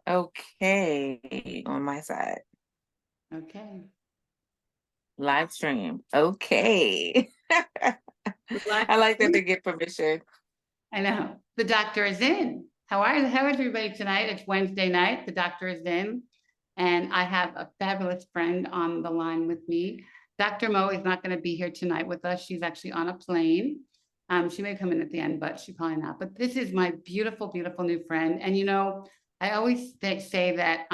Okay, on my side. Okay. Live stream. Okay. Live I like that stream. they get permission. I know. The doctor is in. How is everybody tonight? It's Wednesday night. The doctor is in. And I have a fabulous friend on the line with me. Dr. Mo is not going to be here tonight with us. She's actually on a plane. She may come in at the end, but she probably not. But this is my beautiful, beautiful new friend. And I always say that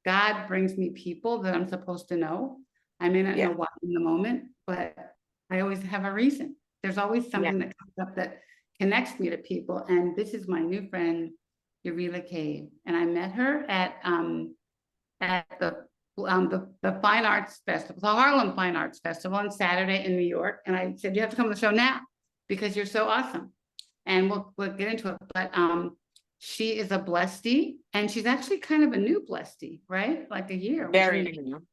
God brings me people that I'm supposed to know. I may not know Yeah. why in the moment, but I always have a reason. There's always Yeah. something that comes up that connects me to people. And this is my new friend, Eureka Cave. And I met her at the Fine Arts Festival, the Harlem Fine Arts Festival on Saturday in New York. And I said, you have to come to the show now because you're so awesome. And we'll get into it. But she is a blessee, and she's actually kind of a new blessee, right? Like a year Very within, new.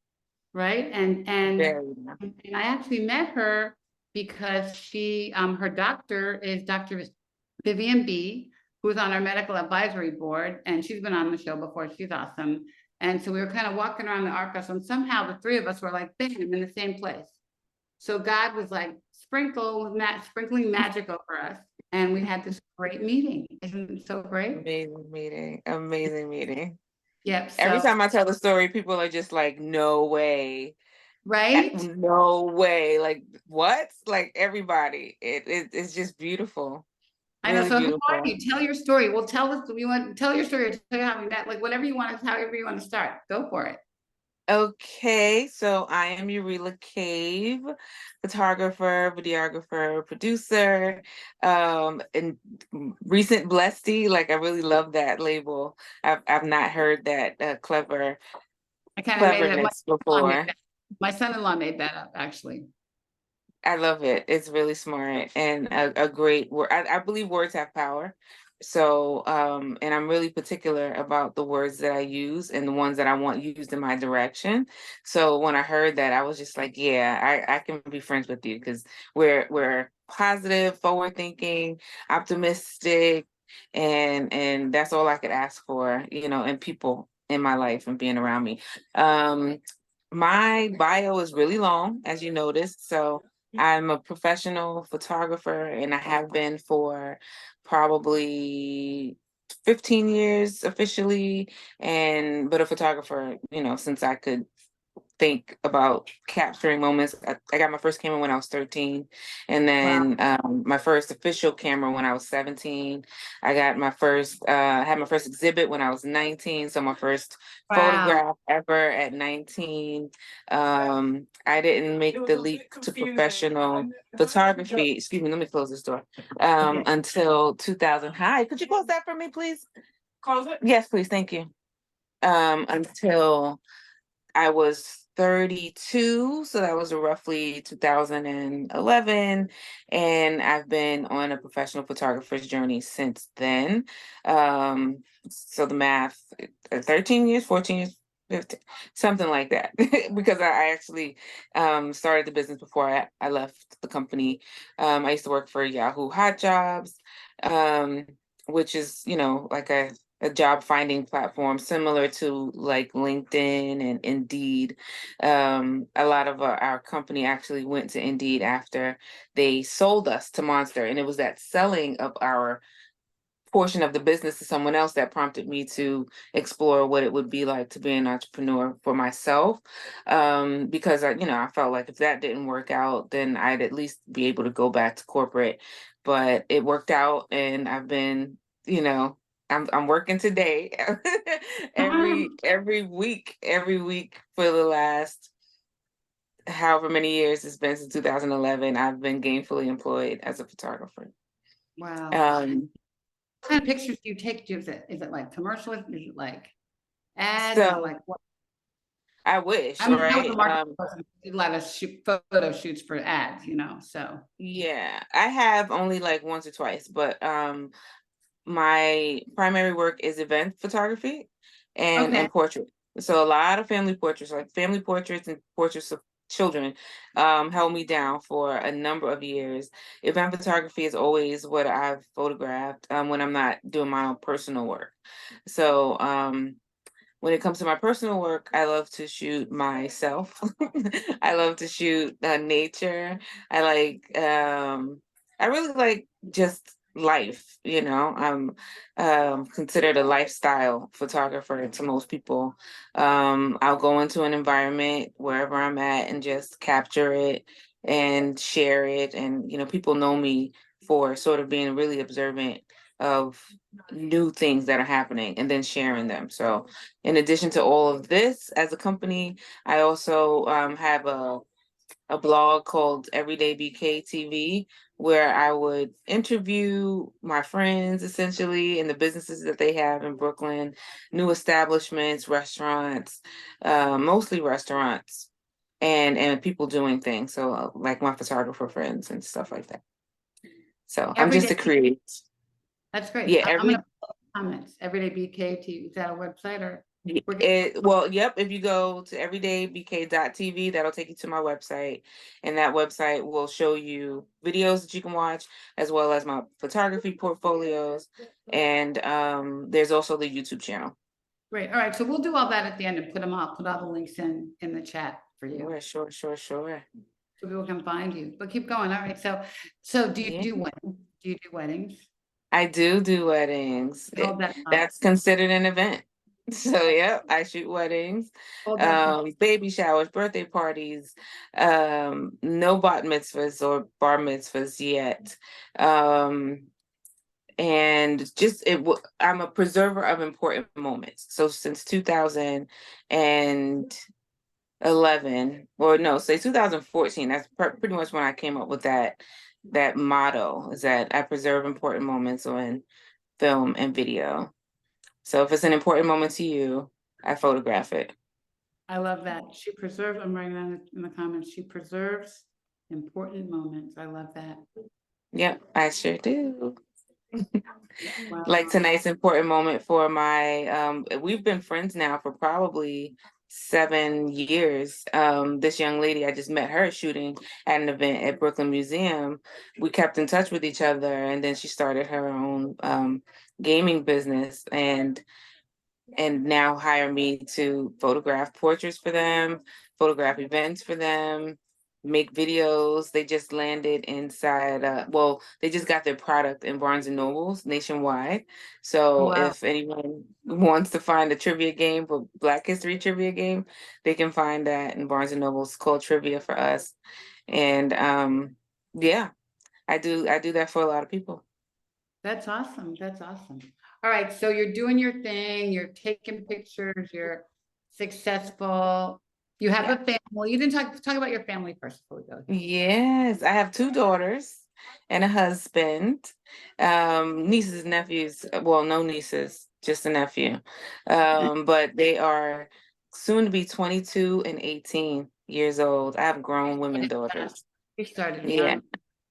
right? And Very new. I actually met her because her doctor is Dr. Vivian B, who's on our medical advisory board, and she's been on the show before. She's awesome. And so we were kind of walking around the archives, and somehow the three of us were like, bam, in the same place. So God was like, sprinkling magic over us. And we had this great meeting. Isn't it so great? Amazing meeting. Amazing meeting. Yep. Every So, time I tell the story, people are just like, no way. right? No way. Like, what? Like, everybody. It's just beautiful. I know. Really So who are beautiful. you? Tell your story. Well, tell us, you want to tell your story or tell you how we met, like whatever you want to, however you want to start. Go for it. Okay, so I am Eureka Cave, photographer, videographer, producer, and recent blessee. Like I really love that label. I've not heard that I kind of made it. cleverness before. My son-in-law made that up, actually. I love it. It's really smart and a great word. I believe words have power. So, and I'm really particular about the words that I use and the ones that I want used in my direction. So when I heard that, I was just like, yeah, I can be friends with you because we're positive, forward thinking, optimistic, and that's all I could ask for, and people in my life and being around me. My bio is really long, as you noticed. So I'm a professional photographer and I have been for probably 15 years officially, and but a photographer, since I could think about capturing moments. I got my first camera when I was 13, and Wow. then my first official camera when I was 17. I got my first, had my first exhibit when I was 19. So my first Wow. photograph ever at 19. I didn't make the leap to professional photography. Excuse me, let me close this door. Okay. Until 2000. Hi, could you close that for me, please? Close it? Yes, please. Thank you. Until I was 32, so that was roughly 2011, and I've been on a professional photographer's journey since then. So the math, 13 years, 14 years, 15, something like that, because I actually started the business before I left the company. I used to work for Yahoo Hot Jobs, um, which is, like a job finding platform similar to like LinkedIn and Indeed. A lot of our company actually went to Indeed after they sold us to Monster, and it was that selling of our portion of the business to someone else that prompted me to explore what it would be like to be an entrepreneur for myself. Because I felt like if that didn't work out, then I'd at least be able to go back to corporate. But it worked out, and I've been, you know, I'm working today every week for the last however many years it's been since 2011. I've been gainfully employed as a photographer. Wow. Um, What kind of pictures do you take? Is it like commercial? Is it like ads? Is it so like what? I wish, I was a right? marketing person. Did a lot of photo shoots for ads, so. Yeah, I have only like once or twice, but my primary work is event photography Okay. and portrait. So a lot of family portraits, like family portraits and portraits of children, held me down for a number of years. Event photography is always what I've photographed when I'm not doing my own personal work. So when it comes to my personal work, I love to shoot myself. I love to shoot nature. I like, I really like just life, you know. I'm considered a lifestyle photographer to most people. I'll go into an environment wherever I'm at and just capture it and share it. And, you know, people know me for sort of being really observant of new things that are happening and then sharing them. So, in addition to all of this as a company, I also have a blog called Everyday BK TV, where I would interview my friends essentially and the businesses that they have in Brooklyn, new establishments, restaurants, mostly restaurants, and people doing things. So like my photographer friends and stuff like that. So I'm Every just day, a creator. that's great. Yeah, I'm gonna put comments, Everyday BKT, is that a website or? We're gonna- well, yep, if you go to everydaybk.tv, that'll take you to my website, and that website will show you videos that you can watch as well as my photography portfolios, and there's also the YouTube channel. Great, all right, so we'll do all that at the end and put all the links in the chat for you, Sure. so people can find you, but keep going, all right, so do you Yeah, do weddings? Do you do weddings? I do weddings. Hold that thought, That's considered an event. So yep, I shoot weddings, hold that thought. baby showers, birthday parties, no bat mitzvahs or bar mitzvahs yet. Um, and just I'm a preserver of important moments. So since 2011, or no, say 2014, that's pretty much when I came up with that motto, is that I preserve important moments on film and video. So if it's an important moment to you, I photograph it. I love that, she preserves, I'm writing down in the comments, she preserves important moments, I love that. Yep, I sure do. Wow. Like tonight's important moment for my we've been friends now for probably 7 years. This young lady, I just met her shooting at an event at Brooklyn Museum. We kept in touch with each other, and then she started her own gaming business, and now hire me to photograph portraits for them, photograph events for them, make videos. They just landed inside, well, they just got their product in Barnes and Nobles nationwide. So Wow, if anyone wants to find a trivia game for Black History trivia game, they can find that in Barnes and Nobles. It's called Trivia for Us. And yeah, I do that for a lot of people. that's awesome, that's awesome. All right, so you're doing your thing, you're taking pictures, you're successful. You have Yeah. a family. You didn't talk about your family first before we go. Yes, I have two daughters and a husband. Nieces and nephews, well, no nieces, just a nephew. But they are soon to be 22 and 18 years old. I have grown women daughters. You started Yeah, young.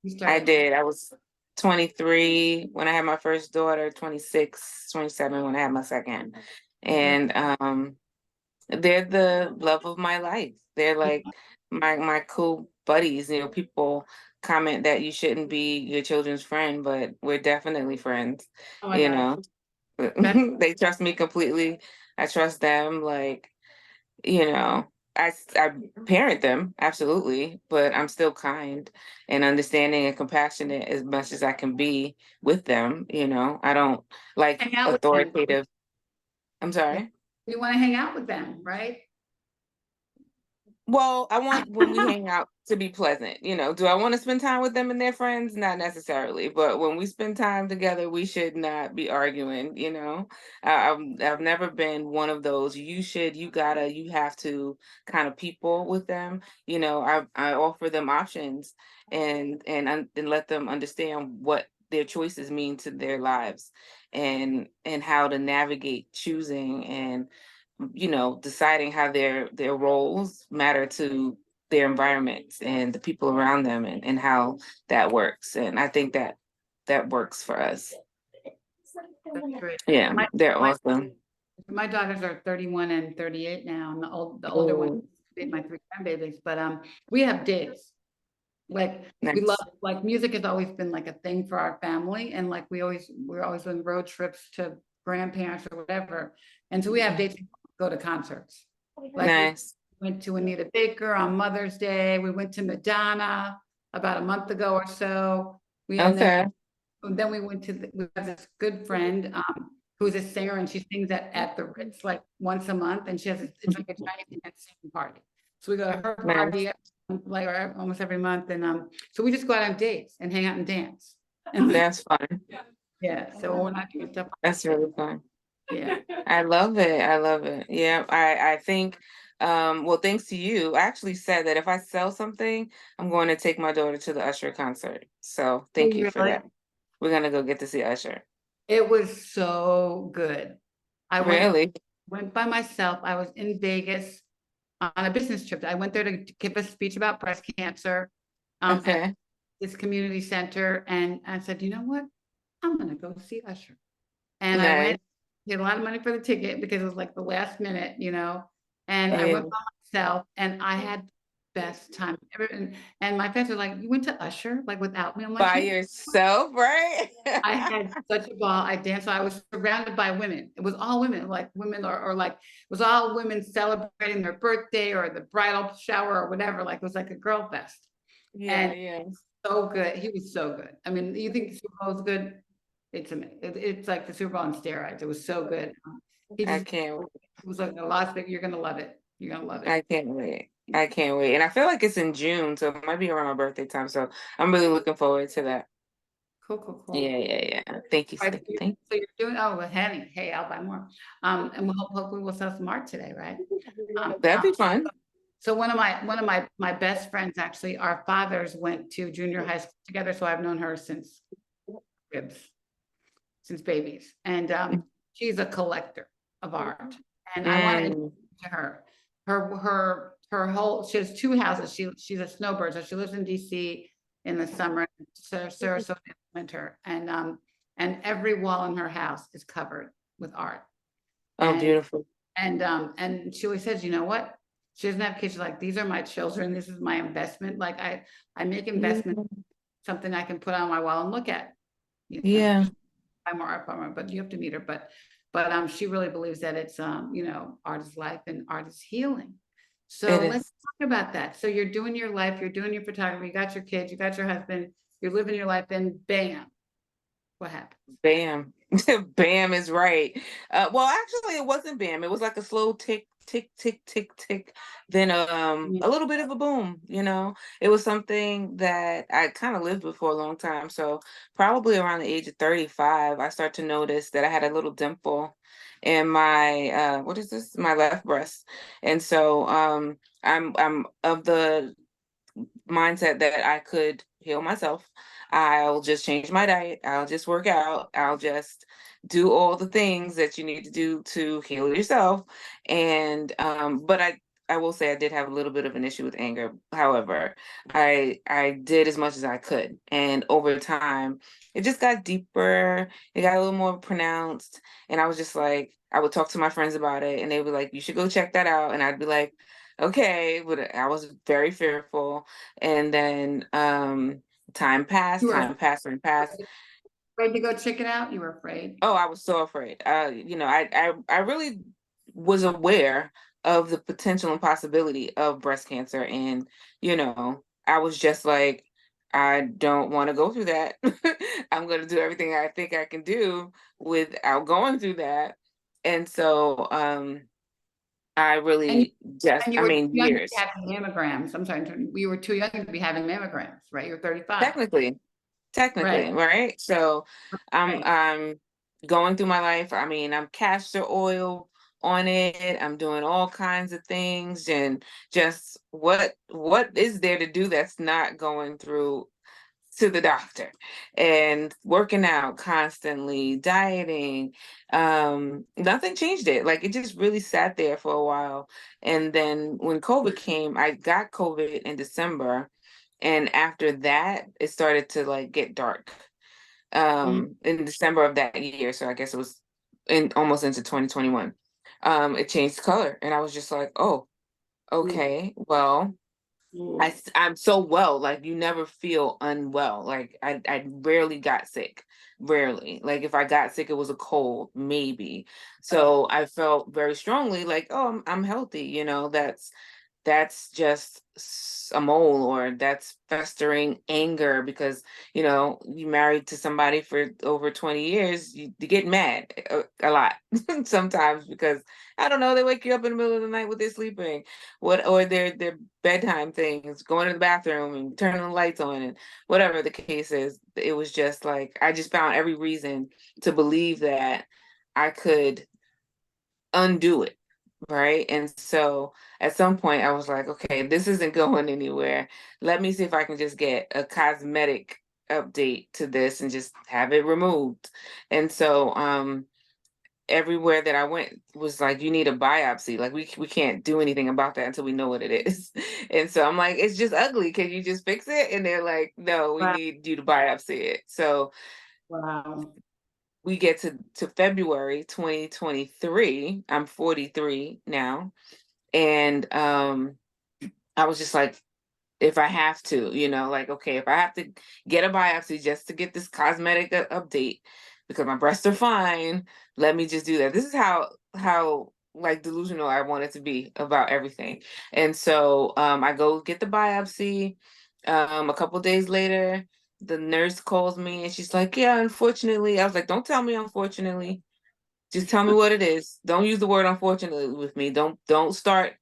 You I started young. did. I was 23 when I had my first daughter, 26, 27 when I had my second. And they're the love of my life. They're like my cool buddies. You know, people comment that you shouldn't be your children's friend, but we're definitely friends. Oh my You gosh. know, That- they trust me completely. I trust them. Like, you know, I parent them absolutely, but I'm still kind and understanding and compassionate as much as I can be with them. You know, I don't like Hang out with them. authoritative. I'm sorry. You want to hang out with them, right? Well, I want when we hang out to be pleasant. You know, do I want to spend time with them and their friends? Not necessarily, but when we spend time together, we should not be arguing. You know, I've never been one of those. You gotta, you have to kind of people with them. You know, I offer them options and let them understand what their choices mean to their lives, and how to navigate choosing and, you know, deciding how their roles matter to their environments and the people around them, and how that works. And I think that that works for us. That's great. Yeah, My, they're my, awesome. my daughters are 31 and 38 now, and the older one, Oh, my three grandbabies, but we have dates. Like we nice. love, like music has always been like a thing for our family, and like we're always doing road trips to grandparents or whatever. And so we have dates, go to concerts. Like we Nice. went to Anita Baker on Mother's Day. We went to Madonna about a month ago or so. Okay. Then we went to, we have this good friend, who's a singer, and she sings at the Ritz like once a month, and it's like a giant dance singing party. So we go to her Nice. party like almost every month, and so we just go out on dates and hang out and dance. And That's fun. yeah, so we're not doing stuff. That's really fun. Yeah. I love it. I love it. Yeah, I think well, thanks to you, I actually said that if I sell something, I'm going to take my daughter to the Usher concert. So thank you for Really? that. We're gonna go get to see Usher. It was so good. I Really? went by myself. I was in Vegas on a business trip. I went there to give a speech about breast cancer at Okay. this community center, and I said, you know what? I'm gonna go see Usher. And I Nice. went, paid a lot of money for the ticket because it was like the last minute, and I Yeah. went by myself, and I had the best time ever. And my friends were like, you went to Usher like without me? I'm like, By yeah. yourself, right? I had such a ball. I danced. I was surrounded by women. It was all women, like women, or like it was all women celebrating their birthday or the bridal shower or whatever. Like it was like a girl fest. Yeah, And yeah. so good. He was so good. I mean, you think the Super Bowl is good? It's amazing. It's like the Super Bowl on steroids. It was so good. He I just can't it was like a lot of, you're gonna love it. You're gonna love it. I can't wait. I can't wait. And I feel like it's in June, so it might be around my birthday time. So I'm really looking forward to that. Cool, cool, cool. Yeah, yeah, yeah. Thank you, All right, Steve. Thank so you're doing, oh, well, honey, hey, I'll buy more. And hopefully we'll sell some art today, right? you. That'd be fun. So one of my best friends, actually, our fathers went to junior high school together, so I've known her since ribs, since babies. And she's a collector of art. And I want to Mm, introduce you to her. Her whole, she has two houses. She's a snowbird, so she lives in DC in the summer, Sarasota in the winter. And every wall in her house is covered with art. oh, And beautiful. and she always says, you know what? She doesn't have kids. She's like, these are my children. This is my investment. Like I make investment, something I can put on my wall and look at. Yeah, Buy more art from her, but you have to meet her. But she really believes that it's art is life and art is healing. it So let's is. talk about that. So you're doing your life, you're doing your photography, you got your kids, you got your husband, you're living your life, then bam, what happens? Bam. Bam is right. Well, actually, it wasn't bam. It was like a slow tick, tick, tick, tick, tick. Then a little bit of a boom. It was something that I kind of lived with for a long time. So probably around the age of 35, I start to notice that I had a little dimple in my what is this? My left breast. And so I'm of the mindset that I could heal myself. I'll just change my diet. I'll just work out. I'll just do all the things that you need to do to heal yourself. And but I will say I did have a little bit of an issue with anger. However, I did as much as I could. And over time, it just got deeper. It got a little more pronounced. And I was just like, I would talk to my friends about it and they'd be like, you should go check that out. And I'd be like, okay, but I was very fearful. And then time passed, You were time passed, and passed. afraid to go check it out? You were afraid? Oh, I was so afraid. I really was aware of the potential and possibility of breast cancer. And, I was just like, I don't want to go through that. I'm going to do everything I think I can do without going through that. And so I And you, really just, and you I were too mean, young to be years. having mammograms. I'm sorry, you were too young to be having mammograms, right? You're 35. Technically, Right, technically, right? So I'm right. I'm going through my life. I mean, I'm castor oil on it. I'm doing all kinds of things and just what is there to do that's not going through to the doctor and working out constantly, dieting. Nothing changed it. Like it just really sat there for a while. And then when COVID came, I got COVID in December. And after that, it started to like get dark Mhm. in December of that year. So I guess it was in almost into 2021. It changed color. And I was just like, oh, Mm. okay, well. I'm so well, like you never feel unwell. Like I rarely got sick. Rarely. Like if I got sick, it was a cold, maybe. So I felt very strongly like, oh, I'm healthy, that's just a mole, or that's festering anger because you married to somebody for over 20 years. You get mad a lot sometimes because I don't know, they wake you up in the middle of the night with their sleeping, or their bedtime things, going to the bathroom and turning the lights on, and whatever the case is. It was just like I just found every reason to believe that I could undo it. Right. And so at some point I was like, okay, this isn't going anywhere. Let me see if I can just get a cosmetic update to this and just have it removed. And so everywhere that I went was like, you need a biopsy. Like we can't do anything about that until we know what it is. And so I'm like, it's just ugly. Can you just fix it? And they're like, no, we Wow. need you to biopsy it. So Wow. we get to February 2023. I'm 43 now. And I was just like, if I have to, like, okay, if I have to get a biopsy just to get this cosmetic update because my breasts are fine, let me just do that. This is how like delusional I wanted to be about everything. And so I go get the biopsy. A couple days later, the nurse calls me and she's like, yeah, unfortunately. I was like, don't tell me unfortunately. Just tell me what it is. Don't use the word unfortunately with me. Don't start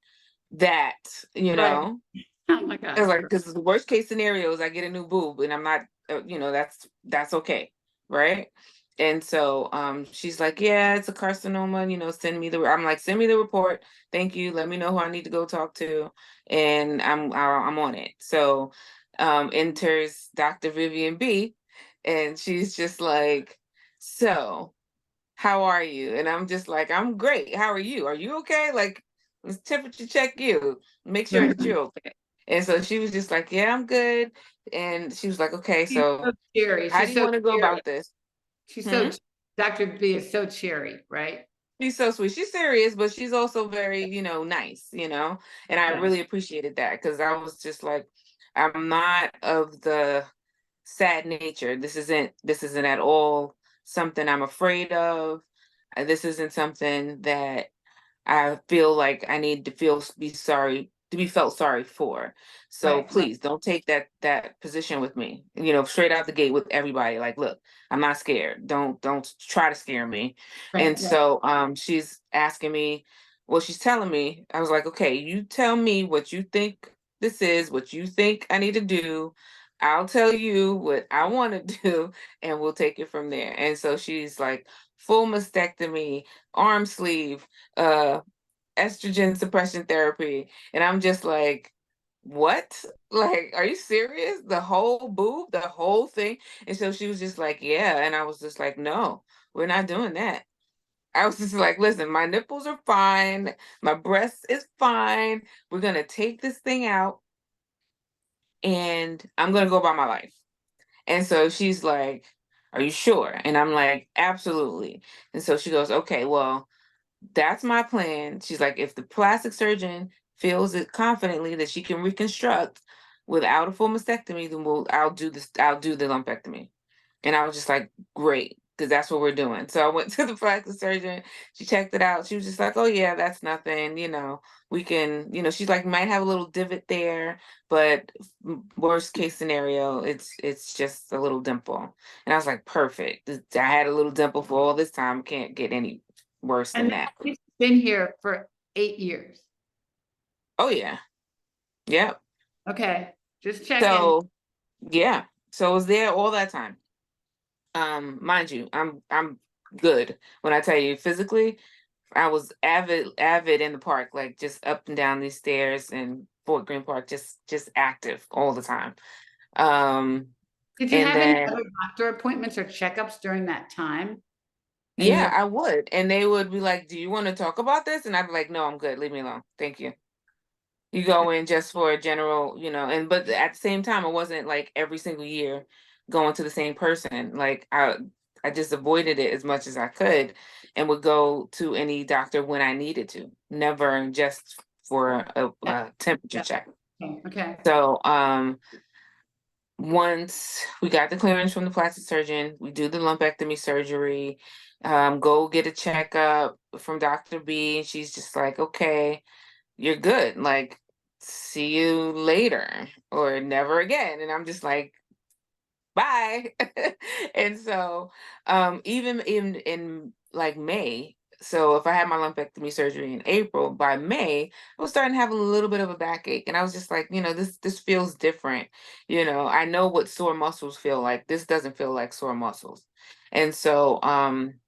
that, you Right. know. Oh my I was God. like, because the worst case scenario is I get a new boob and I'm not, that's okay, right? And so she's like, yeah, it's a carcinoma, send me I'm like, send me the report. Thank you. Let me know who I need to go talk to. And I'm on it. So enters Dr. Vivian B. And she's just like, so how are you? And I'm just like, I'm great. How are you? Are you okay? Like, let's temperature check you, make sure that you're okay. And so she was just like, yeah, I'm good. And she was like, okay, She's so so cheery. how She's do you so want to go cheery. about this? She's Hmm? so, Dr. B is so cheery, right? She's so sweet. She's serious, but she's also very, nice, and I Yeah. really appreciated that because I was just like, I'm not of the sad nature. This isn't at all something I'm afraid of. This isn't something that I feel like I need to be felt sorry for. So Right, right, please don't take that position with me. Straight out the gate with everybody. Like, look, I'm not scared. Don't try to scare me. right, And right. so she's asking me, well, she's telling me, I was like, okay, you tell me what you think this is, what you think I need to do. I'll tell you what I want to do, and we'll take it from there. And so she's like, full mastectomy, arm sleeve, uh estrogen suppression therapy. And I'm just like, what? Like, are you serious? The whole boob, the whole thing? And so she was just like, yeah. And I was just like, no, we're not doing that. I was just like, listen, my nipples are fine, my breast is fine. We're gonna take this thing out and I'm gonna go about my life. And so she's like, are you sure? And I'm like, absolutely. And so she goes, okay, well, that's my plan. She's like, if the plastic surgeon feels it confidently that she can reconstruct without a full mastectomy, then I'll do the lumpectomy. And I was just like, great, because that's what we're doing. So I went to the plastic surgeon. She checked it out. She was just like, oh yeah, that's nothing. We can, she's like, might have a little divot there, but worst case scenario, it's just a little dimple. And I was like, perfect. I had a little dimple for all this time. Can't get any worse than And that. she's been here for 8 years. Oh yeah. Yep. Okay, just checking. So yeah. So I was there all that time. Mind you, I'm good. When I tell you physically, I was avid in the park, like just up and down these stairs in Fort Greene Park, just active all the time. Um, Did you and have any then other doctor appointments or checkups during that time? And yeah, you're, I would. And they would be like, do you want to talk about this? And I'd be like, no, I'm good. Leave me alone. Thank you. You go in just for a general, but at the same time, it wasn't like every single year going to the same person. Like I just avoided it as much as I could and would go to any doctor when I needed to, never just for a temperature yeah, check. Okay. So once we got the clearance from the plastic surgeon, we do the lumpectomy surgery, go get a checkup from Dr. B, and she's just like, okay, you're good. Like, see you later or never again. And I'm just like, bye. And so even in like May, so if I had my lumpectomy surgery in April, by May I was starting to have a little bit of a backache, and I was just like, this feels different. I know what sore muscles feel like. This doesn't feel like sore muscles. And so um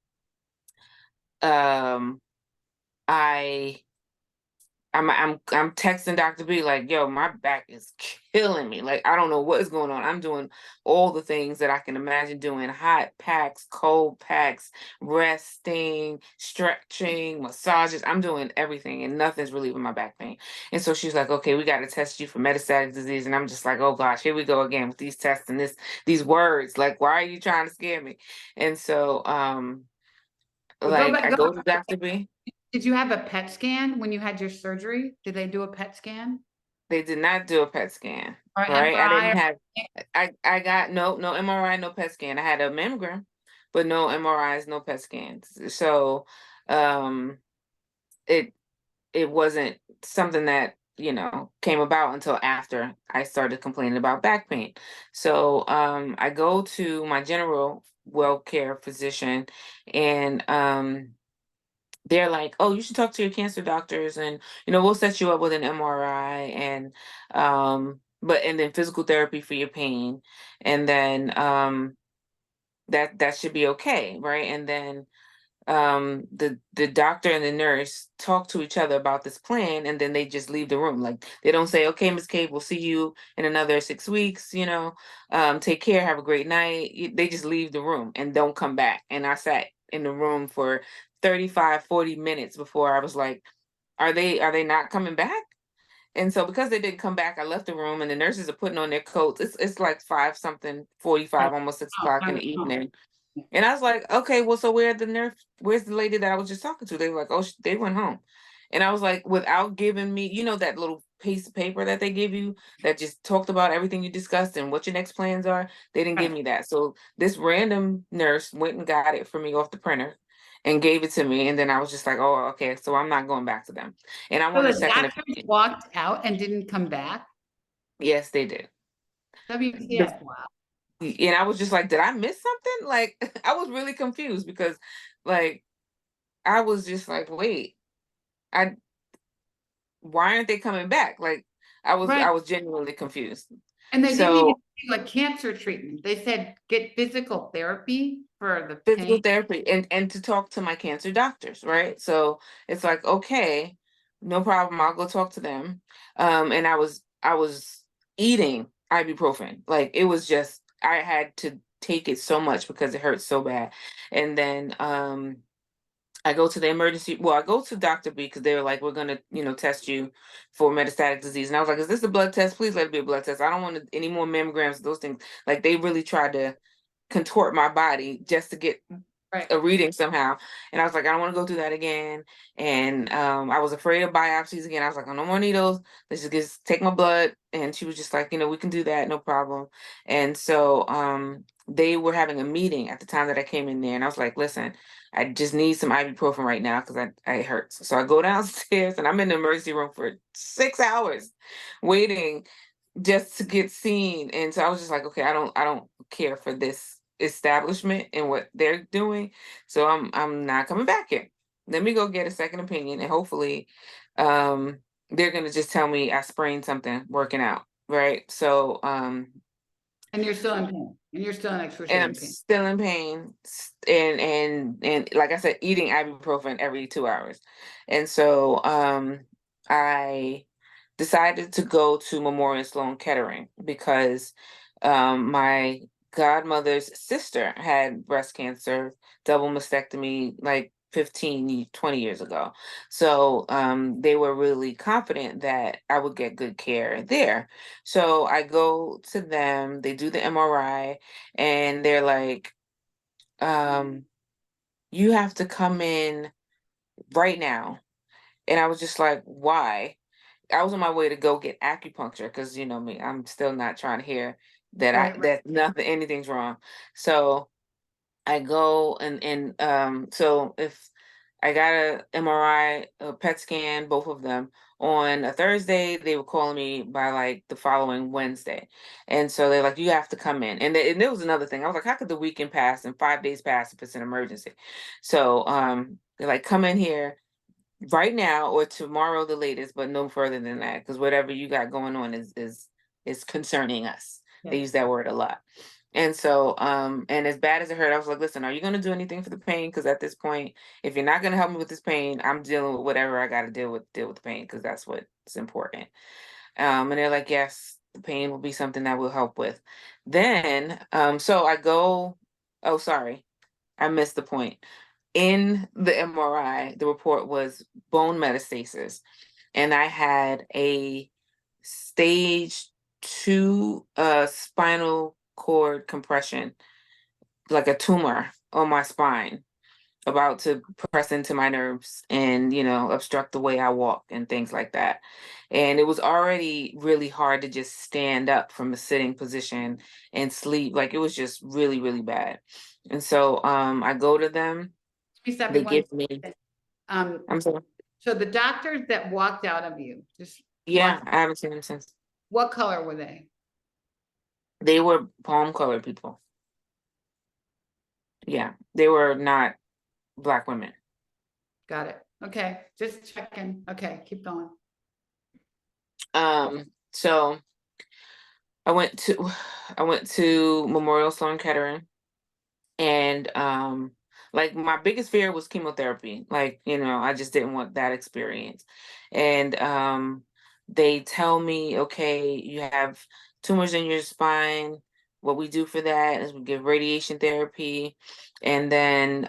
I I'm texting Dr. B like, yo, my back is killing me. Like, I don't know what is going on. I'm doing all the things that I can imagine doing: hot packs, cold packs, resting, stretching, massages. I'm doing everything and nothing's relieving my back pain. And so she's like, okay, we got to test you for metastatic disease. And I'm just like, oh gosh, here we go again with these tests and these words. Like, why are you trying to scare me? And so But go like back, I go go to back. Dr. B. Did you have a PET scan when you had your surgery? Did they do a PET scan They did not do a PET scan, or right? I MRI? didn't have I got no MRI, no PET scan. I had a mammogram, but no MRIs, no PET scans. So um it it wasn't something that, came about until after I started complaining about back pain. So I go to my general well care physician, and they're like, "Oh, you should talk to your cancer doctors, and we'll set you up with an MRI, and and then physical therapy for your pain, and then that should be okay, right?" And then the doctor and the nurse talk to each other about this plan, and then they just leave the room. Like, they don't say, okay, Miss Kate, we'll see you in another 6 weeks, take care, have a great night. They just leave the room and don't come back. And I sat in the room for 35, 40 minutes before I was like, are they not coming back? And so because they didn't come back, I left the room, and the nurses are putting on their coats. It's like 5 something, 45, almost 6 o'clock in the evening. And I was like, okay, well, so where's the lady that I was just talking to? They were like, oh, they went home. And I was like, without giving me, that little piece of paper that they give you that just talked about everything you discussed and what your next plans are. They didn't give Right. me that. So this random nurse went and got it for me off the printer and gave it to me. And then I was just like, oh, okay, so I'm not going back to them. And I So want a the second doctors opinion. walked out and didn't come back? Yes, they did. The- WTF, wow. And I was just like, did I miss something? Like, I was really confused because, like, I was just like, wait, I why aren't they coming back? Like, I was Right. I was genuinely confused. And they didn't even So do a cancer treatment. They said get physical therapy for the physical pain. therapy and to talk to my cancer doctors, right? So it's like, okay, no problem, I'll go talk to them. And I was eating ibuprofen. Like, it was just, I had to take it so much because it hurt so bad. And then I go to the emergency. Well, I go to Dr. B because they were like, we're gonna, test you for metastatic disease. And I was like, is this a blood test? Please let it be a blood test. I don't want any more mammograms, those things. Like, they really tried to contort my body just to get Right. a reading somehow. And I was like, I don't want to go through that again. And I was afraid of biopsies again. I was like, oh, no more needles. Let's just take my blood. And she was just like, we can do that, no problem. And so they were having a meeting at the time that I came in there. And I was like, listen, I just need some ibuprofen right now because it hurts. So I go downstairs, and I'm in the emergency room for 6 hours waiting just to get seen. And so I was just like, okay, I don't care for this establishment and what they're doing. So I'm not coming back here. Let me go get a second opinion, and hopefully um they're gonna just tell me I sprained something working out. Right. So And you're still in pain. And you're still in and I'm excruciating pain. still in pain, and like I said, eating ibuprofen every 2 hours. And so I decided to go to Memorial Sloan Kettering because my godmother's sister had breast cancer, double mastectomy, like 15, 20 years ago. So they were really confident that I would get good care there. So I go to them, they do the MRI, and they're like, um, you have to come in right now. And I was just like, why? I was on my way to go get acupuncture because you know me, I'm still not trying to hear that Right, right. that nothing anything's wrong. So I go and so if I got a MRI, a PET scan, both of them on a Thursday, they were calling me by like the following Wednesday. And so they're like, you have to come in. And there was another thing. I was like, how could the weekend pass and 5 days pass if it's an emergency? So they're like, come in here right now or tomorrow the latest, but no further than that, because whatever you got going on is concerning us. They Yeah. use that word a lot. And so, and as bad as it hurt, I was like, listen, are you gonna do anything for the pain? Because at this point, if you're not gonna help me with this pain, I'm dealing with whatever I gotta deal with the pain, because that's what's important. And they're like, yes, the pain will be something that we'll help with. Then, so I go, oh, sorry, I missed the point. In the MRI, the report was bone metastasis, and I had a stage 2 spinal cord compression, like a tumor on my spine, about to press into my nerves and, you know, obstruct the way I walk and things like that. And it was already really hard to just stand up from a sitting position and sleep. Like it was just really, really bad. And so I go to them, Let me stop you they one give me, second. Um, I'm sorry. so the doctors that walked out of you, just Yeah, walked, I haven't seen them since. what color were they? They were palm colored people. Yeah, they were not black women. Got it. Okay, just checking. Okay, keep going. So I went to I went to Memorial Sloan Kettering, and like my biggest fear was chemotherapy. Like, you know, I just didn't want that experience. And they tell me, okay, you have tumors in your spine. What we do for that is we give radiation therapy, and then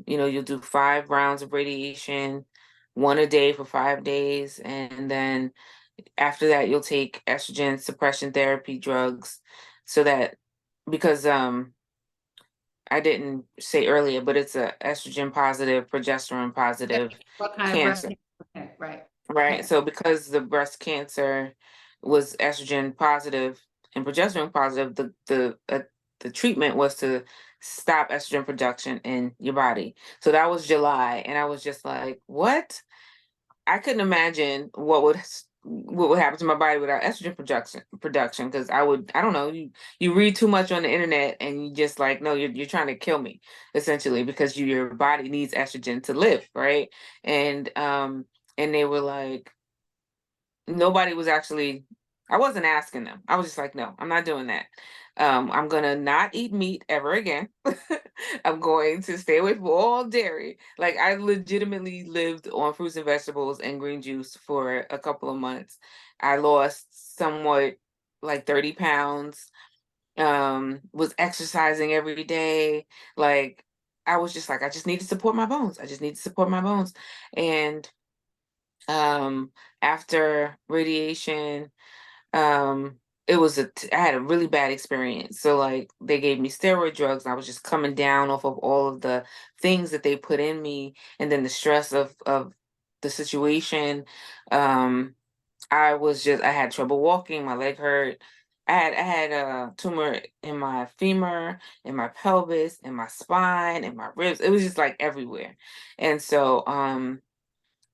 you know, you'll do 5 rounds of radiation, one a day for 5 days, and then after that you'll take estrogen suppression therapy drugs, so that because I didn't say earlier, but it's a estrogen positive, progesterone Okay, positive what kind of breast? cancer, Okay, right. right? Okay, So because the breast cancer was estrogen positive and progesterone positive, the treatment was to stop estrogen production in your body. So that was July, and I was just like, what? I couldn't imagine what would happen to my body without estrogen production, because I don't know, you read too much on the internet and you just like, no, you're trying to kill me essentially, because your body needs estrogen to live, right? And they were like, nobody was actually, I wasn't asking them. I was just like, no, I'm not doing that. I'm gonna not eat meat ever again. I'm going to stay away from all dairy. Like I legitimately lived on fruits and vegetables and green juice for a couple of months. I lost somewhat like 30 pounds, was exercising every day. Like I was just like, I just need to support my bones. I just need to support my bones. And um after radiation, it was I had a really bad experience. So like they gave me steroid drugs and I was just coming down off of all of the things that they put in me, and then the stress of the situation. um I had trouble walking, my leg hurt. I had a tumor in my femur, in my pelvis, in my spine, in my ribs. It was just like everywhere. And so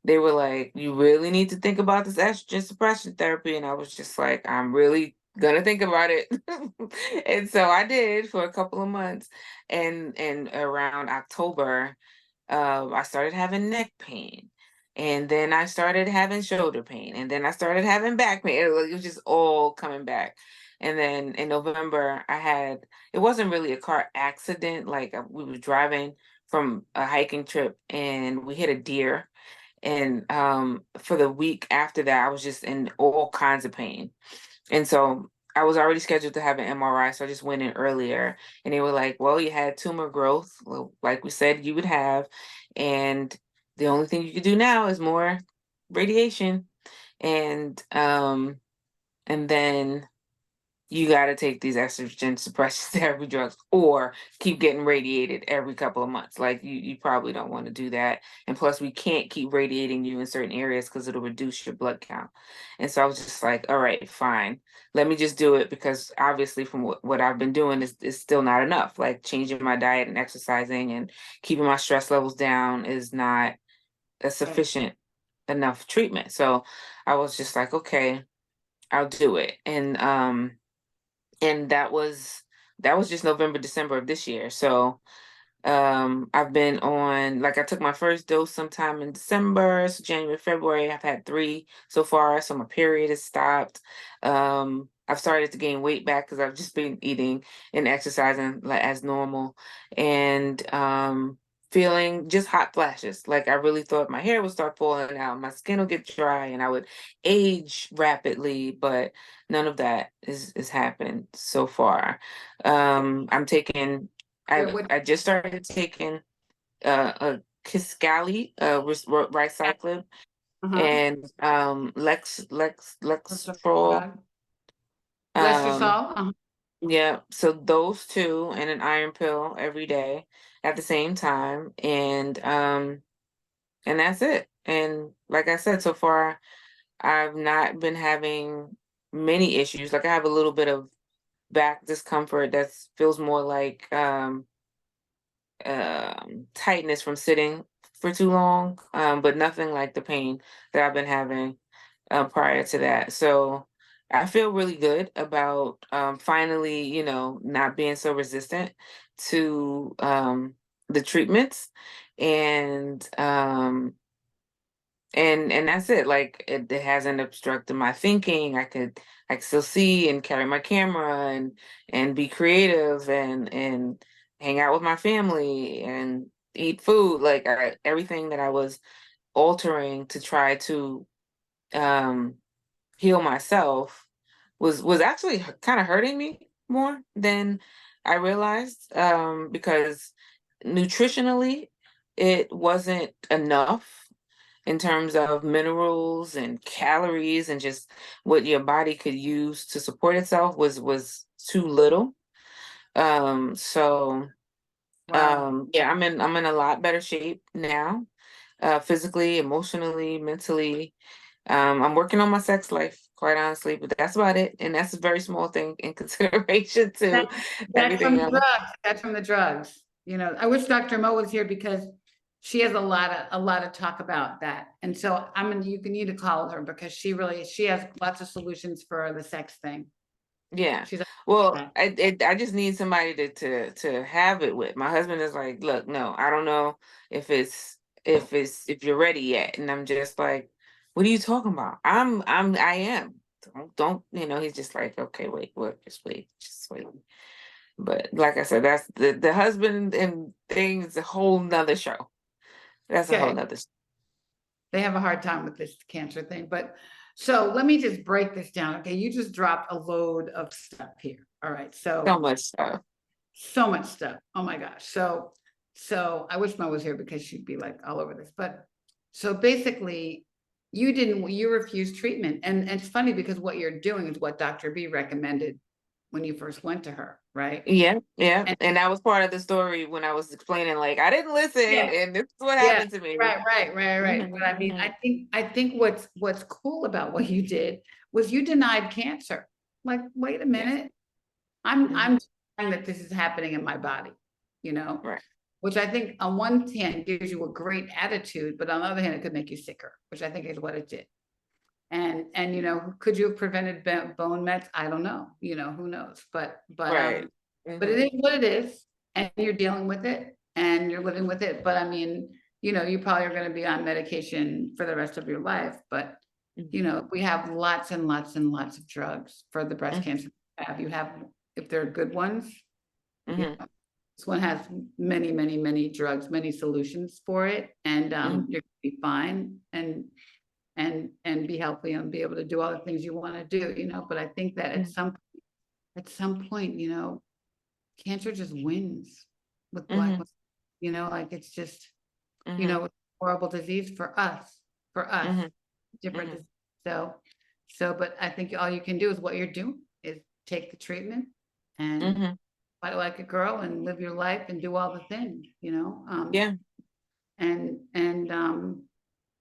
they were like, you really need to think about this estrogen suppression therapy. And I was just like, I'm really gonna think about it. And so I did for a couple of months. And around October, I started having neck pain. And then I started having shoulder pain. And then I started having back pain. It was just all coming back. And then in November, it wasn't really a car accident. Like we were driving from a hiking trip and we hit a deer, and for the week after that, I was just in all kinds of pain. And so I was already scheduled to have an MRI, so I just went in earlier. And they were like, well, you had tumor growth, well, like we said you would have. And the only thing you could do now is more radiation. And then you got to take these estrogen suppressant therapy drugs or keep getting radiated every couple of months. Like you probably don't want to do that. And plus, we can't keep radiating you in certain areas because it'll reduce your blood count. And so I was just like, all right, fine. Let me just do it because obviously, from what I've been doing is still not enough. Like changing my diet and exercising and keeping my stress levels down is not a Right. sufficient enough treatment. So I was just like, okay, I'll do it. And that was just November, December of this year. So I've been on, like, I took my first dose sometime in December, so January, February. I've had three so far, so my period has stopped. I've started to gain weight back because I've just been eating and exercising like as normal, and feeling just hot flashes. Like I really thought my hair would start falling out, my skin will get dry, and I would age rapidly, but none of that is happening so far. I'm taking What, I just started taking a Kisqali, Riciclib, uh-huh. and What's the Lextrol. drug? Um, Lestrosol? Uh-huh. yeah, so those two and an iron pill every day at the same time, and that's it. And like I said, so far I've not been having many issues. Like I have a little bit of back discomfort that feels more like tightness from sitting for too long, but nothing like the pain that I've been having prior to that. So I feel really good about finally, not being so resistant to the treatments, and and that's it. Like it hasn't obstructed my thinking. I can still see and carry my camera and be creative and hang out with my family and eat food. Like everything that I was altering to try to um heal myself was actually kind of hurting me more than I realized, because nutritionally it wasn't enough in terms of minerals and calories, and just what your body could use to support itself was too little. So Wow. yeah, I'm in a lot better shape now, physically, emotionally, mentally. I'm working on my sex life, quite honestly, but that's about it. And that's a very small thing in consideration to That, that's from everything the else. drugs. That's from the drugs. You know, I wish Dr. Mo was here because she has a lot of talk about that. And so you can need to call her because she has lots of solutions for the sex thing. Yeah. She's Well, like, I just need somebody to have it with. My husband is like, look, no, I don't know if if you're ready yet. And I'm just like, what are you talking about? I am. Don't, he's just like, okay, wait, just wait. But like I said, that's the husband and thing is a whole nother show. That's a whole okay, nother they have a hard time with this cancer thing. But so let me just break this down. Okay, you just dropped a load of stuff here. All right, so so much stuff. so much stuff. Oh my gosh. So I wish Mo was here because she'd be like all over this. But so basically, you refused treatment. And it's funny because what you're doing is what Dr. B recommended when you first went to her, right? Yeah, yeah. And And that was part of the story when I was explaining, like, I didn't listen, yeah, and this is what yeah, happened to me. right. But Mhm, I mean, mhm. I think what's cool about what you did was you denied cancer. Like, wait a Yes. minute, Mhm. I'm denying that this is happening in my body, you know? Right. Which I think on one hand gives you a great attitude, but on the other hand, it could make you sicker, which I think is what it did. And could you have prevented bone mets? I don't know. Who knows? Right. But it Mhm, is what it is, and you're dealing with it and you're living with it. But I mean, you probably are going to be on medication for the rest of your life. But mhm, we have lots and lots and lots of drugs for the breast mhm, cancer. You have, if they're good ones, you mhm, know, this one has many, many, many drugs, many solutions for it, and mhm, you're gonna be fine and be healthy and be able to do all the things you want to do. But I think that mhm, at some point, cancer just wins with black mhm, women. Like it's just, mhm, it's a horrible disease for us, mhm, different mhm, disease. So, but I think all you can do is what you're doing take the treatment and Hmm. fight like a girl and live your life and do all the things, you know? Yeah. And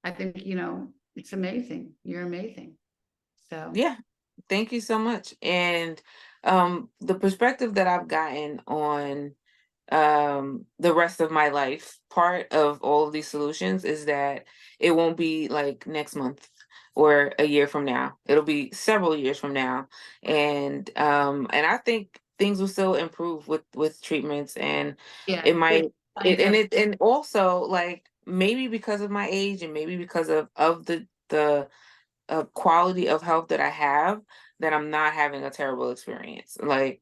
I think, you know, it's amazing. You're amazing. So, Yeah. Thank you so much. And the perspective that I've gotten on the rest of my life part of all of these solutions is that it won't be like next month or a year from now. It'll be several years from now. And I think things will still improve with treatments, and yeah, it might I it and do. it and also like maybe because of my age and maybe because of the quality of health that I have, that I'm not having a terrible experience. Like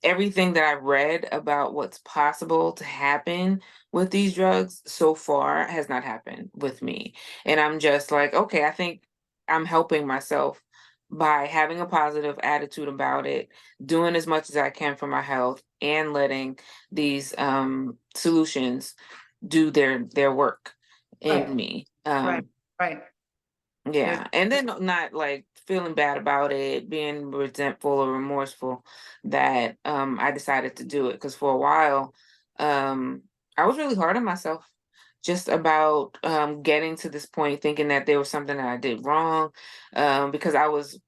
everything that I've read about what's possible to happen with these drugs so far has not happened with me. And I'm just like, okay, I think I'm helping myself by having a positive attitude about it, doing as much as I can for my health, and letting these solutions do their work in Right, me. right, right. There's Yeah, and then not like feeling bad about it, being resentful or remorseful that I decided to do it, because for a while um I was really hard on myself just about getting to this point, thinking that there was something that I did wrong, because I was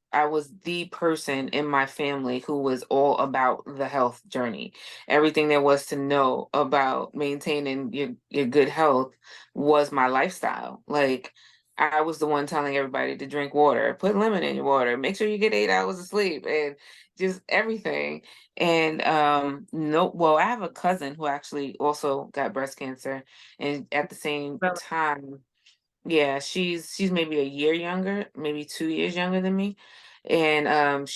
the person in my family who was all about the health journey. Everything there was to know about maintaining your good health was my lifestyle. Like I was the one telling everybody to drink water, put lemon in your water, make sure you get 8 hours of sleep, and just everything. And no, well, I have a cousin who actually also got breast cancer, and at the same really, time, yeah, she's maybe a year younger, maybe 2 years younger than me. And and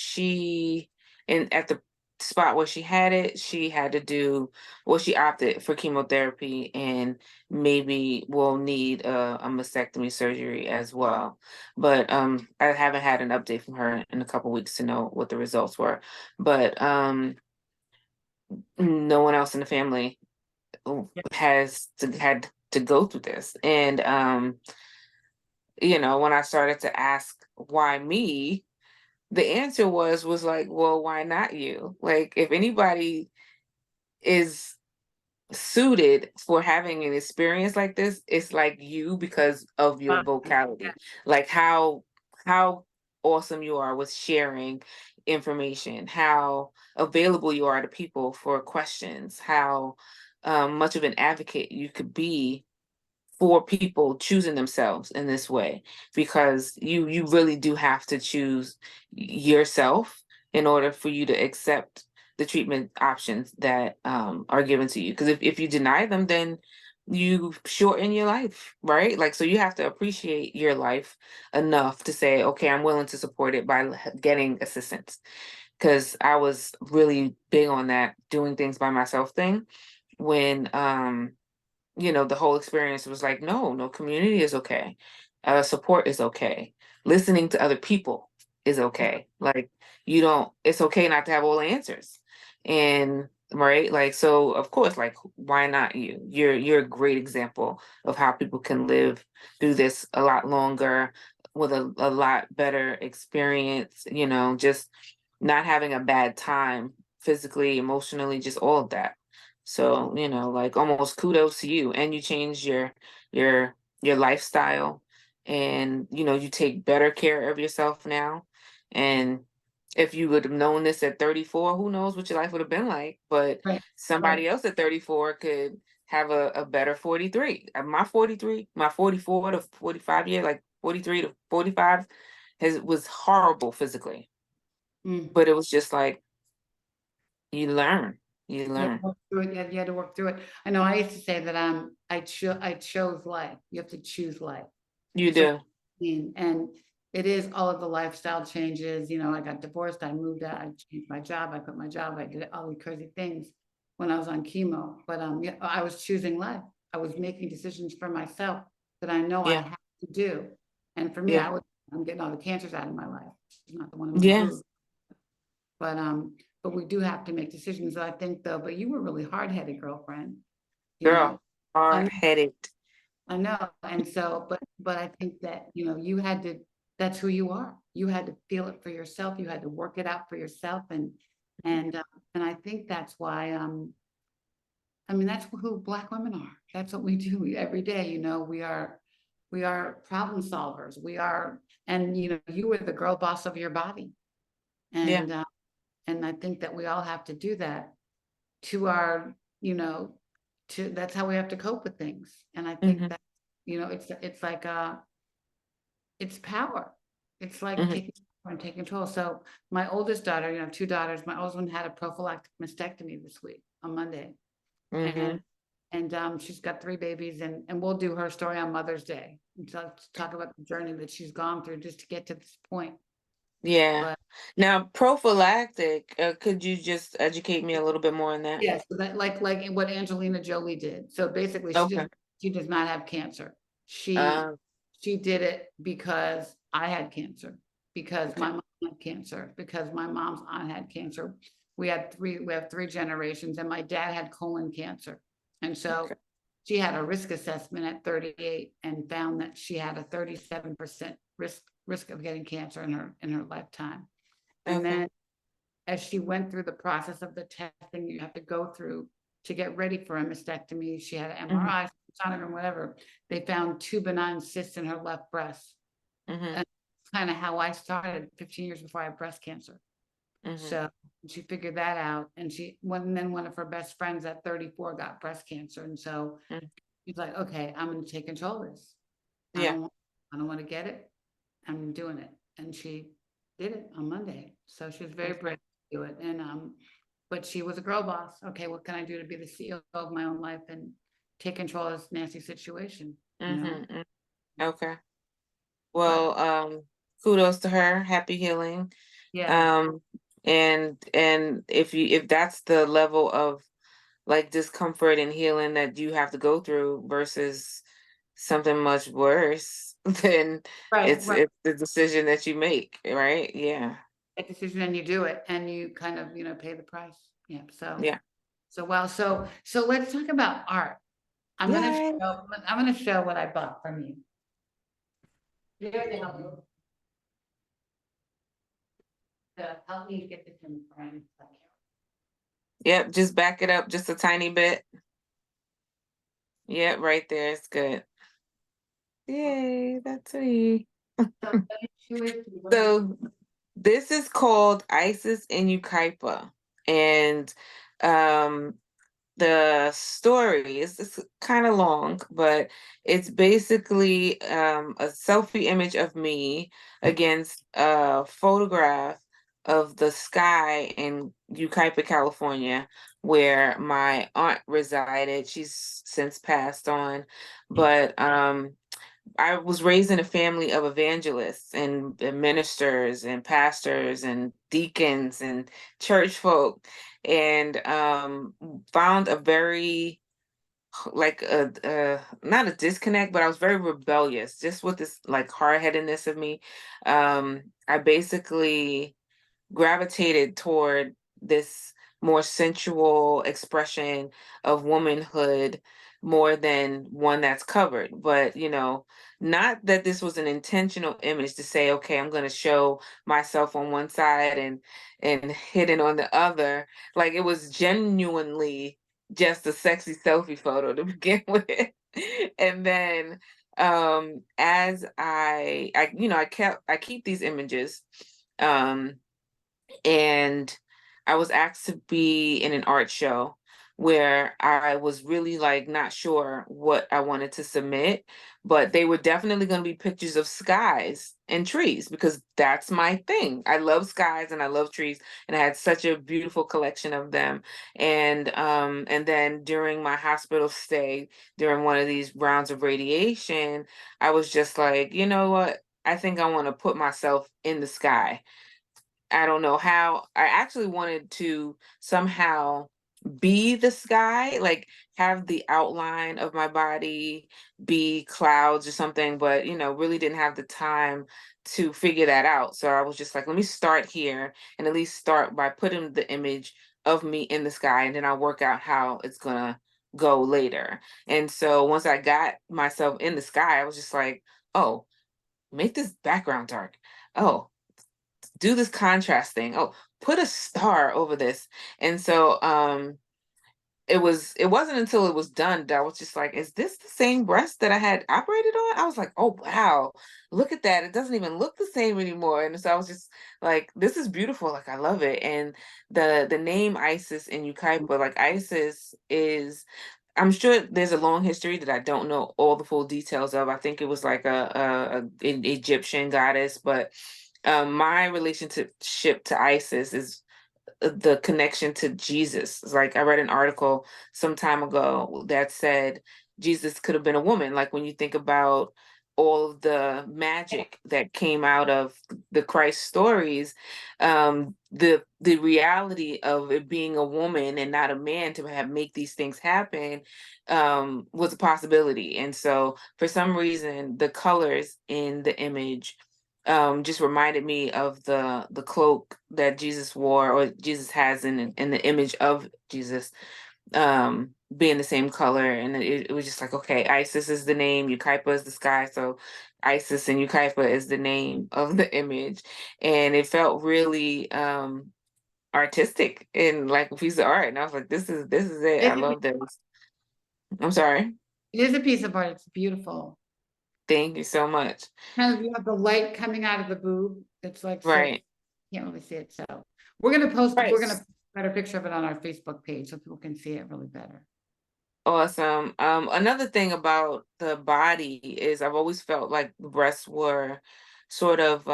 at the spot where she had it, she had to do, well, she opted for chemotherapy, and maybe will need a mastectomy surgery as well. But I haven't had an update from her in a couple weeks to know what the results were. But no one else in the family yeah, had to go through this. And when I started to ask why me, the answer was like, well, why not you? Like, if anybody is suited for having an experience like this, it's like you, because of your awesome. Yeah, vocality, like how awesome you are with sharing information, how available you are to people for questions, how much of an advocate you could be for people choosing themselves in this way, because you really do have to choose yourself in order for you to accept the treatment options that are given to you, because if you deny them, then you shorten your life, right? Like, so you have to appreciate your life enough to say, okay, I'm willing to support it by getting assistance, because I was really big on that doing things by myself thing when the whole experience was like, no, no, community is okay. Support is okay. Listening to other people is yeah, okay. Like, you don't, it's okay not to have all the answers. And right, like, so of course, like, why not you? You're a great example of how people can live through this a lot longer with a lot better experience, just not having a bad time physically, emotionally, just all of that. So, like, almost kudos to you. And you change your your lifestyle, and you take better care of yourself now. And if you would have known this at 34, who knows what your life would have been like. But right, right. somebody else at 34 could have a better 43. My 43, my 44 to 45 year, like 43 to 45 was horrible physically. Mm. But it was just like you learn. You Yeah, learn. work through it. You had to work through it. I know I used to say that I chose life. You have to choose life. You So, do. and it is all of the lifestyle changes. You know, I got divorced, I moved out, I changed my job, I quit my job, I did all these crazy things when I was on chemo. But yeah, I was choosing life. I was making decisions for myself that I know I Yeah. have to do. And for me, Yeah. I'm getting all the cancers out of my life. It's not the one I'm gonna Yeah. lose. But we do have to make decisions. I think though, but you were really hard-headed, girlfriend. You know, Girl, I hard headed. I know, and so, but I think that, you know, you had to that's who you are. You had to feel it for yourself. You had to work it out for yourself. And I think that's why, I mean, that's who Black women are. That's what we do every day. We are problem solvers. And you were the girl boss of your body. Yeah. And I think that we all have to do that to our, you know, that's how we have to cope with things. And I think Hmm. that, it's like, it's power. It's like Hmm. taking power and taking control. So my oldest daughter, two daughters, my oldest one had a prophylactic mastectomy this week on Monday. Hmm. And she's got 3 babies, and we'll do her story on Mother's Day. And so to talk about the journey that she's gone through just to get to this point. Yeah. But Now, prophylactic, could you just educate me a little bit more on that? yes, so that like what Angelina Jolie did. So basically Okay. she does not have cancer. She Uh, she did it because I had cancer, because okay. my mom had cancer, because my mom's aunt had cancer. We have 3 generations, and my dad had colon cancer. And so Okay. she had a risk assessment at 38 and found that she had a 37% risk of getting cancer in her lifetime. And Okay. then as she went through the process of the testing you have to go through to get ready for a mastectomy, she had an Hmm. MRI, sonogram, whatever. They found 2 benign cysts in her left breast. Hmm. And kind of how I started 15 years before I had breast cancer. Hmm. So she figured that out. And then one of her best friends at 34 got breast cancer. And so she's like, okay, I'm going to take control of this. I Yeah. don't want to get it. I'm doing it. And she did it on Monday. So she was very Okay. brave to do it. But she was a girl boss. Okay, what can I do to be the CEO of my own life and take control of this nasty situation? Hmm. Okay. But Well, kudos to her. Happy healing. yeah, Um, and if that's the level of like discomfort and healing that you have to go through versus something much worse, then right, it's right. it's the decision that you make, right? Yeah. A decision and you do it and you kind of, pay the price. Yeah. Yeah. So let's talk about art. Yay. I'm gonna show what I bought from you. Here to help you. To help me get this in frame. Yep, just back it up just a tiny bit. Yep, right there. It's good. Yay, that's me. So show it to you. So this is called Isis in Ukaipa. And um the story is it's kind of long, but it's basically a selfie image of me against a photograph of the sky in Yucaipa, California, where my aunt resided. She's since passed on, but I was raised in a family of evangelists and ministers and pastors and deacons and church folk, and found a very like a not a disconnect, but I was very rebellious, just with this like hard-headedness of me. I basically gravitated toward this more sensual expression of womanhood more than one that's covered. But, not that this was an intentional image to say, okay, I'm going to show myself on one side and hidden on the other. Like it was genuinely just a sexy selfie photo to begin with. And then as I keep these images. Um and I was asked to be in an art show where I was really like not sure what I wanted to submit, but they were definitely going to be pictures of skies and trees because that's my thing. I love skies and I love trees, and I had such a beautiful collection of them. And then during my hospital stay, during one of these rounds of radiation, I was just like, you know what? I think I want to put myself in the sky. I don't know how. I actually wanted to somehow be the sky, like have the outline of my body be clouds or something, but really didn't have the time to figure that out. So I was just like, let me start here and at least start by putting the image of me in the sky, and then I'll work out how it's gonna go later. And so once I got myself in the sky, I was just like, oh, make this background dark. Oh, do this contrast thing. Oh, put a star over this. And so it wasn't until it was done that I was just like, is this the same breast that I had operated on? I was like, oh wow, look at that. It doesn't even look the same anymore. And so I was just like, this is beautiful. Like I love it. And the name Isis and Ukaipa, like Isis is, I'm sure there's a long history that I don't know all the full details of. I think it was like an Egyptian goddess, but my relationship to Isis is the connection to Jesus. It's like I read an article some time ago that said Jesus could have been a woman. Like when you think about all of the magic that came out of the Christ stories, the reality of it being a woman and not a man to have make these things happen was a possibility. And so for some reason, the colors in the image just reminded me of the cloak that Jesus wore or Jesus has in the image of Jesus being the same color. And it was just like, okay, Isis is the name, Ukaipa is the sky. So Isis and Ukaipa is the name of the image. And it felt really artistic and like a piece of art. And I was like, this is it. I love this. I'm sorry. It is a piece of art. It's beautiful. Thank you so much. Kind of, you have the light coming out of the boob. It's like, so Right. can't really see it. So we're gonna post, Right. we're gonna put a picture of it on our Facebook page so people can see it really better. Awesome. Another thing about the body is I've always felt like the breasts were sort of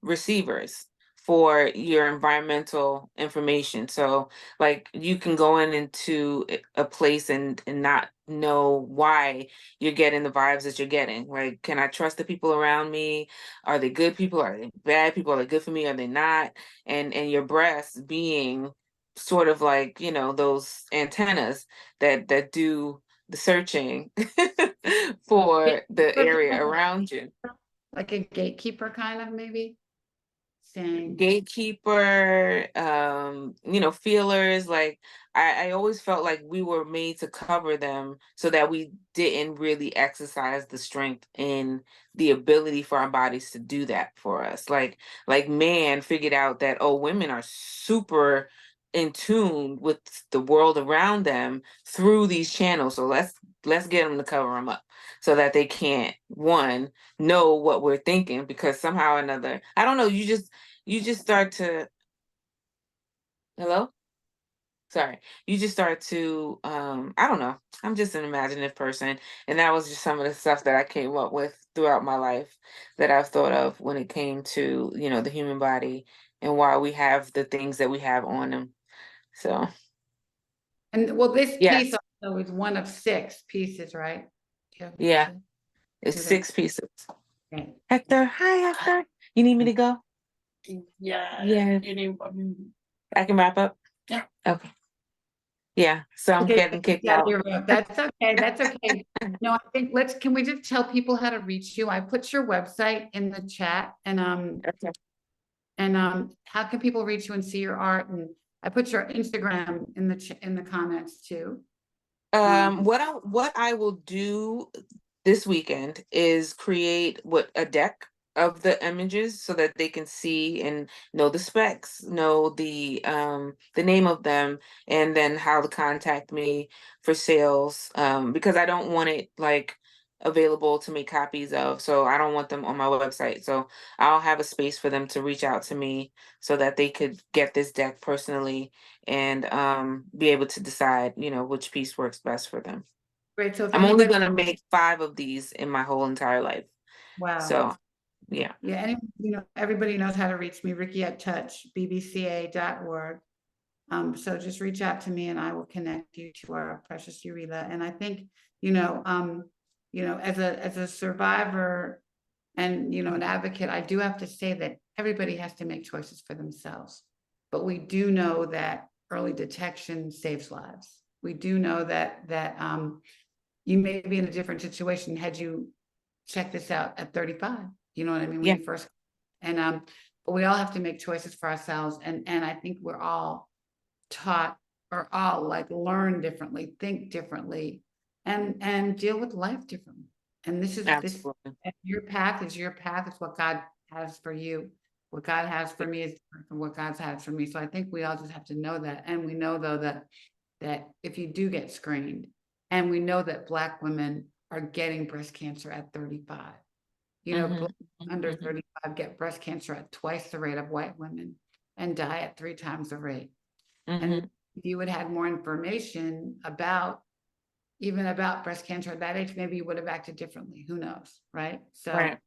receivers for your environmental information. So like you can go into a place and not know why you're getting the vibes that you're getting. Like, can I trust the people around me? Are they good people? Are they bad people? Are they good for me? Are they not? And your breasts being sort of like, those antennas that do the searching for the area around you. Like a gatekeeper kind of maybe saying, Gatekeeper, feelers, like I always felt like we were made to cover them so that we didn't really exercise the strength and the ability for our bodies to do that for us. Like man figured out that, oh, women are super in tune with the world around them through these channels. So let's get them to cover them up so that they can't, one, know what we're thinking, because somehow or another, I don't know, you just start to, hello? Sorry. You just start to, I don't know. I'm just an imaginative person. And that was just some of the stuff that I came up with throughout my life that I've thought of when it came to, the human body and why we have the things that we have on them. So, and well, this yes. piece also is one of 6 pieces, right? Yeah. It's Do they? 6 pieces. Okay. Hector, hi, Hector. You need me to go? Yeah. Yeah. I can wrap up? Yeah. Okay. Yeah. So I'm Okay, getting kicked yeah, out. that's okay, that's okay. No, I think can we just tell people how to reach you? I put your website in the chat and Okay. how can people reach you and see your art? And I put your Instagram in the comments too. What I will do this weekend is create a deck of the images so that they can see and know the specs, know the name of them, and then how to contact me for sales. Because I don't want it like available to make copies of, so I don't want them on my website. So I'll have a space for them to reach out to me so that they could get this deck personally and be able to decide, which piece works best for them. Great, so if I'm only anybody, gonna make 5 of these in my whole entire life. wow. So, yeah. Yeah, everybody knows how to reach me, Ricky at Touch, bbca.org. So just reach out to me and I will connect you to our precious Urela. And I think, as a survivor and, an advocate, I do have to say that everybody has to make choices for themselves. But we do know that early detection saves lives. We do know that you may be in a different situation had you checked this out at 35. You know what I mean? When Yeah. you first, and but we all have to make choices for ourselves. And I think we're all taught or all like learn differently, think differently, and deal with life differently. And this Absolutely. your path is your path. It's what God has for you. What God has for me is different from what God's has for me. So I think we all just have to know that. And we know though that if you do get screened, and we know that Black women are getting breast cancer at 35. You know, Mhm, under mhm, 35 get breast cancer at twice the rate of white women and die at 3 times the rate. And mhm. if you would have more information about even about breast cancer at that age, maybe you would have acted differently. Who knows, right? Right.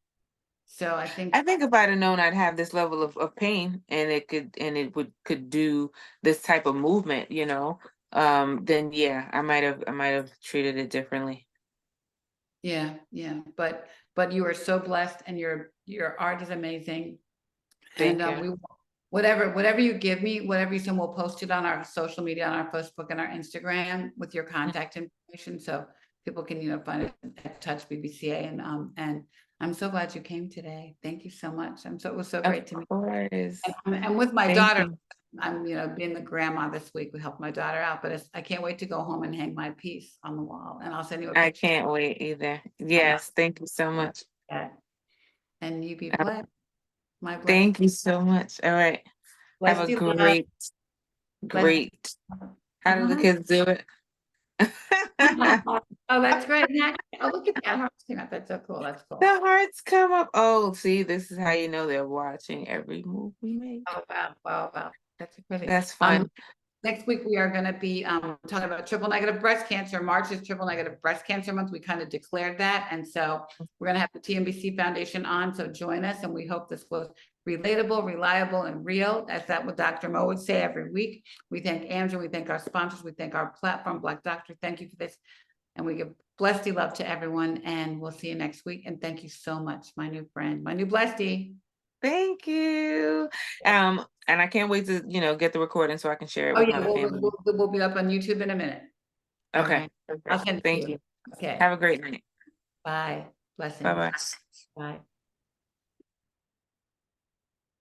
So I think I think if I'd have known I'd have this level of pain and it would could do this type of movement, then yeah, I might have treated it differently. yeah, but you are so blessed and your art is amazing. And Thank you. we whatever you give me, whatever you send, we'll post it on our social media, on our Facebook and our Instagram with your contact information, so people can find it at Touch BBCA. And I'm so glad you came today. Thank you so much. It was so Of great to meet. course. And with my Thank daughter, you. I'm being the grandma this week. We helped my daughter out, but I can't wait to go home and hang my piece on the wall. And I'll send you a I picture. can't wait either. I know Yes, thank you so much. that. And you be Uh, blessed. My blessed, Thank you so much. All right. Have a blessed you love. great, Blessed. great. How do the kids do it? Oh, that's great. Oh, look at that. Hearts came out. That's so cool. That's The cool. hearts come up. Oh, see, this is how you know they're watching every move we make. Oh, wow. Wow. Wow. That's pretty. That's fun. Next week we are going to be talking about triple negative breast cancer. March is triple negative breast cancer month. We kind of declared that. And so we're going to have the TNBC Foundation on. So join us. And we hope this was relatable, reliable, and real. As that what Dr. Mo would say every week. We thank Andrew. We thank our sponsors. We thank our platform, Black Doctor. Thank you for this. And we give blessed love to everyone. And we'll see you next week. And thank you so much, my new friend, my new blessed. Thank you. And I can't wait to, get the recording so I can share it Oh with yeah, my family. we'll be up on YouTube in a minute. All Okay. right. I'll Perfect. send it to Thank you. you. Okay. Have a great night. Bye. Blessings. Bye-bye. Bye.